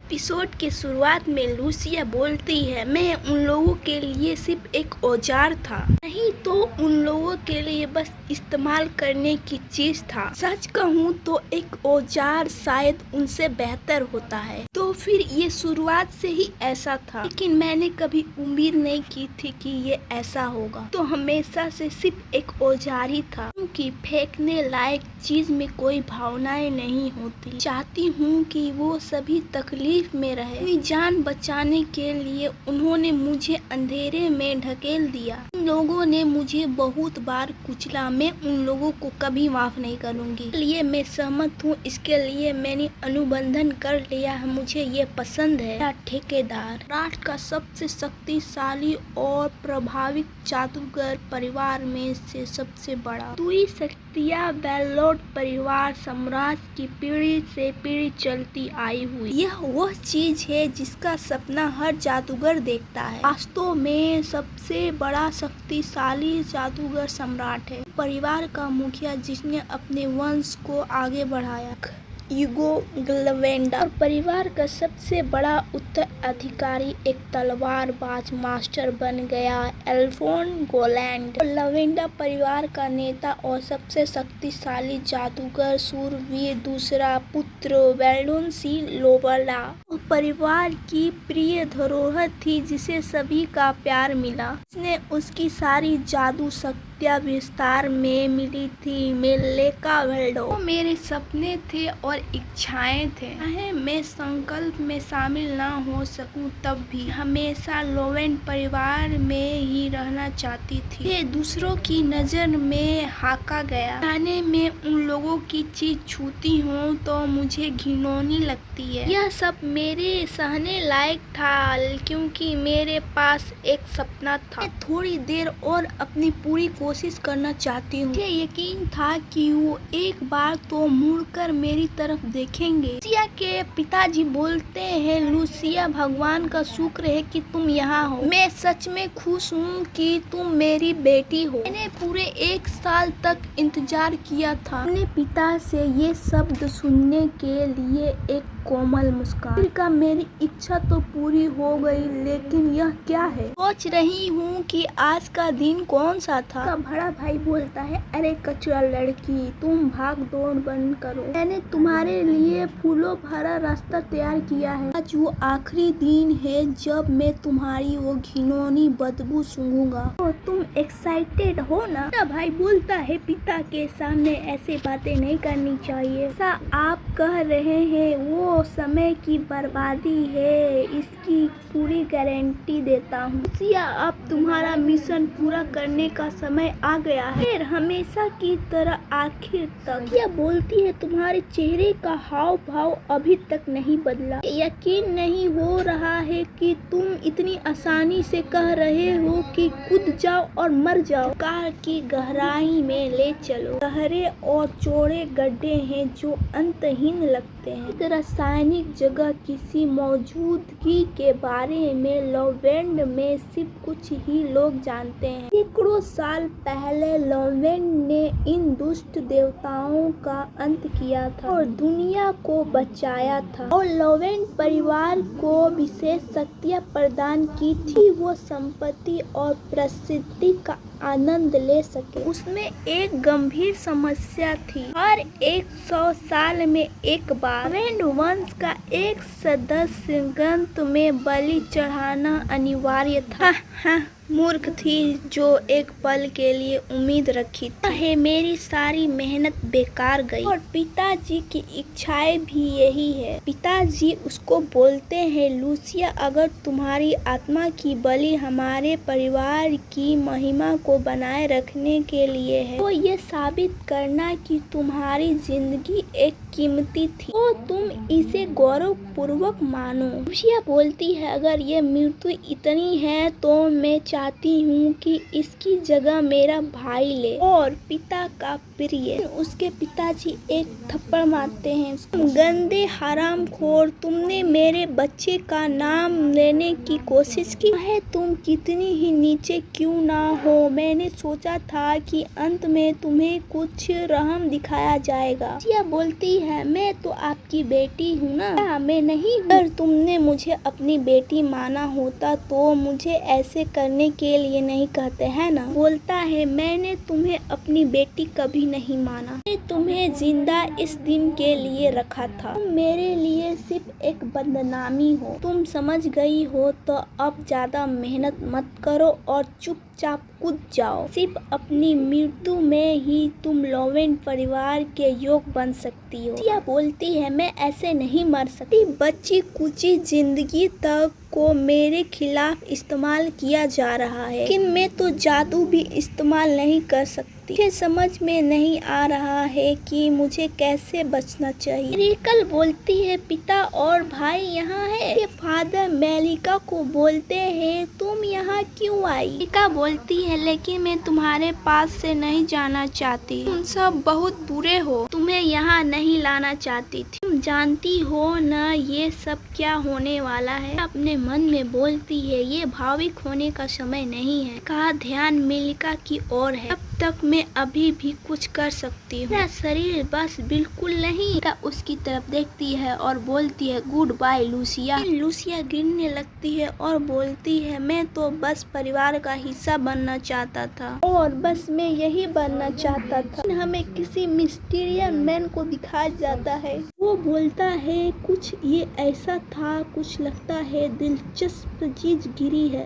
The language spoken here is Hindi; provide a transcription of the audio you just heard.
एपिसोड के शुरुआत में लूसिया बोलती है, मैं उन लोगों के लिए सिर्फ एक औजार था, नहीं तो उन लोगों के लिए बस इस्तेमाल करने की चीज था। सच कहूँ तो एक औजार शायद उनसे बेहतर होता है। तो फिर ये शुरुआत से ही ऐसा था, लेकिन मैंने कभी उम्मीद नहीं की थी कि ये ऐसा होगा। तो हमेशा से सिर्फ एक औजार ही था, क्योंकि फेंकने लायक चीज में कोई भावनाएं नहीं होती। चाहती हूँ कि वो सभी तकलीफ में रहे। अपनी जान बचाने के लिए उन्होंने मुझे अंधेरे में ढकेल दिया। उन लोगों ने मुझे बहुत बार कुचला। मैं उन लोगों को कभी माफ नहीं करूँगी। इसलिए मैं सहमत हूँ। इसके लिए मैंने अनुबंधन कर लिया है। मुझे ये पसंद है। मेरा ठेकेदार राष्ट्र का सबसे शक्तिशाली और प्रभावित जादूगर परिवार में से सबसे बड़ा। दुई शक्तियाँ बेलोट परिवार साम्राज्य की पीढ़ी से पीढ़ी चलती आई हुई। यह वह चीज है जिसका सपना हर जादूगर देखता है। वास्तव में सबसे बड़ा शक्तिशाली जादूगर सम्राट है, परिवार का मुखिया जिसने अपने वंश को आगे बढ़ाया, यूगो ग्लवेंडा। और परिवार का सबसे बड़ा उत्तराधिकारी एक तलवारबाज मास्टर बन गया, एल्फोन गोलैंड। और लवेंडा परिवार का नेता और सबसे शक्तिशाली जादूगर सूरवीर दूसरा पुत्र वेल्डोन सी लोबला। परिवार की प्रिय धरोहर थी जिसे सभी का प्यार मिला। इसने उसकी सारी जादू शक्तियाँ विस्तार में मिली थी। मेलेका वेल्डो मेरे सपने थे और इच्छाएं थे। चाहे मैं संकल्प में शामिल ना हो सकूं, तब भी हमेशा लोवेन परिवार में ही रहना चाहती थी। ये दूसरों की नजर में हाका गया। जाने में उन लोगों की चीज छूती हूँ तो मुझे घिनौनी लगती है। यह सब मेरे सहने लायक था, क्योंकि मेरे पास एक सपना था। मैं थोड़ी देर और अपनी पूरी कोशिश करना चाहती हूँ। मुझे यकीन था कि वो एक बार तो मुड़कर मेरी तरफ देखेंगे। लूसिया के पिताजी बोलते हैं, लूसिया भगवान का शुक्र है कि तुम यहाँ हो। मैं सच में खुश हूँ कि तुम मेरी बेटी हो। मैंने पूरे 1 साल तक इंतजार किया था अपने पिता से ये शब्द सुनने के लिए। एक कोमल मुस्कान। का मेरी इच्छा तो पूरी हो गई, लेकिन यह क्या है? सोच रही हूँ कि आज का दिन कौन सा था। का बड़ा भाई बोलता है, अरे कचरा लड़की, तुम भाग दौड़ बंद करो। मैंने तुम्हारे लिए फूलों भरा रास्ता तैयार किया है। आज वो आखिरी दिन है जब मैं तुम्हारी वो घिनौनी बदबू सूंघूंगा। तो तुम एक्साइटेड हो ना? भाई बोलता है, पिता के सामने ऐसे बातें नहीं करनी चाहिए। ऐसा आप कह रहे हैं वो समय की बर्बादी है, इसकी पूरी गारंटी देता हूँ। लूसिया, अब तुम्हारा मिशन पूरा करने का समय आ गया है, फिर हमेशा की तरह आखिर तक। यह बोलती है, तुम्हारे चेहरे का हाव भाव अभी तक नहीं बदला। यकीन नहीं हो रहा है कि तुम इतनी आसानी से कह रहे हो कि कूद जाओ और मर जाओ। कार की गहराई में ले चलो। गहरे और चौड़े गड्ढे हैं जो अंतहीन लगते हैं। एक रासायनिक जगह किसी मौजूदगी के बारे में लोवेंड में सिर्फ कुछ ही लोग जानते हैं। सैकड़ों साल पहले लोवेंड ने इन दुष्ट देवताओं का अंत किया था और दुनिया को बचाया था। और लोवेंड परिवार को विशेष शक्तियाँ प्रदान की थी, वो संपत्ति और प्रसिद्धि का आनंद ले सके। उसमें एक गंभीर समस्या थी। हर 100 साल में एक बार लोवेंड वंश का एक सदस्य गंत में बलि चढ़ाना अनिवार्य था। मूर्ख थी जो एक पल के लिए उम्मीद रखी थी। मेरी सारी मेहनत बेकार गई और पिताजी की इच्छाएं भी यही है। पिताजी उसको बोलते हैं, लूसिया, अगर तुम्हारी आत्मा की बलि हमारे परिवार की महिमा को बनाए रखने के लिए है, तो ये साबित करना कि तुम्हारी जिंदगी एक कीमती थी, तो तुम इसे गौरव पूर्वक मानो। लूसिया बोलती है, अगर ये मृत्यु इतनी है तो मैं चाहती हूँ कि इसकी जगह मेरा भाई ले और पिता का प्रिय। उसके पिताजी एक थप्पड़ मारते हैं। गंदे हरामखोर, तुमने मेरे बच्चे का नाम लेने की कोशिश की है, तुम कितनी ही नीचे क्यों ना हो। मैंने सोचा था कि अंत में तुम्हें कुछ रहम दिखाया जाएगा। लूसिया बोलती है मैं तो आपकी बेटी हूँ ना, क्या मैं नहीं हूँ? अगर तुमने मुझे अपनी बेटी माना होता तो मुझे ऐसे करने के लिए नहीं कहते है ना। बोलता है मैंने तुम्हें अपनी बेटी कभी नहीं माना, मैं तुम्हें जिंदा इस दिन के लिए रखा था, तुम मेरे लिए सिर्फ एक बदनामी हो। तुम समझ गई हो तो अब ज्यादा मेहनत मत करो और चुपचाप कूद जाओ। सिर्फ अपनी मृत्यु में ही तुम लोवेन परिवार के योग बन सकती हो। लूसिया बोलती है मैं ऐसे नहीं मर सकती, बच्ची कुची जिंदगी तक को मेरे खिलाफ इस्तेमाल किया जा रहा है, लेकिन मैं तो जादू भी इस्तेमाल नहीं कर सकती। मुझे समझ में नहीं आ रहा है कि मुझे कैसे बचना चाहिए। रिकल बोलती है पिता और भाई यहाँ है। फादर मेलिका को बोलते हैं तुम यहाँ क्यों आई? मेलिका बोलती है लेकिन मैं तुम्हारे पास से नहीं जाना चाहती, तुम सब बहुत बुरे हो, तुम्हें यहाँ नहीं लाना चाहती थी। तुम जानती हो ना ये सब क्या होने वाला है। अपने मन में बोलती है ये भावुक होने का समय नहीं है, का ध्यान मेलिका की ओर है, अब तक मैं अभी भी कुछ कर सकती हूँ, मेरा शरीर बस बिल्कुल नहीं। उसकी तरफ देखती है और बोलती है गुड बाय लूसिया। लूसिया गिरने लगती है और बोलती है मैं तो बस परिवार का हिस्सा बनना चाहता था और बस मैं यही बनना चाहता था। हमें किसी मिस्टीरियस मैन को दिखाया जाता है, वो बोलता है कुछ ये ऐसा था, कुछ लगता है दिलचस्प चीज गिरी है।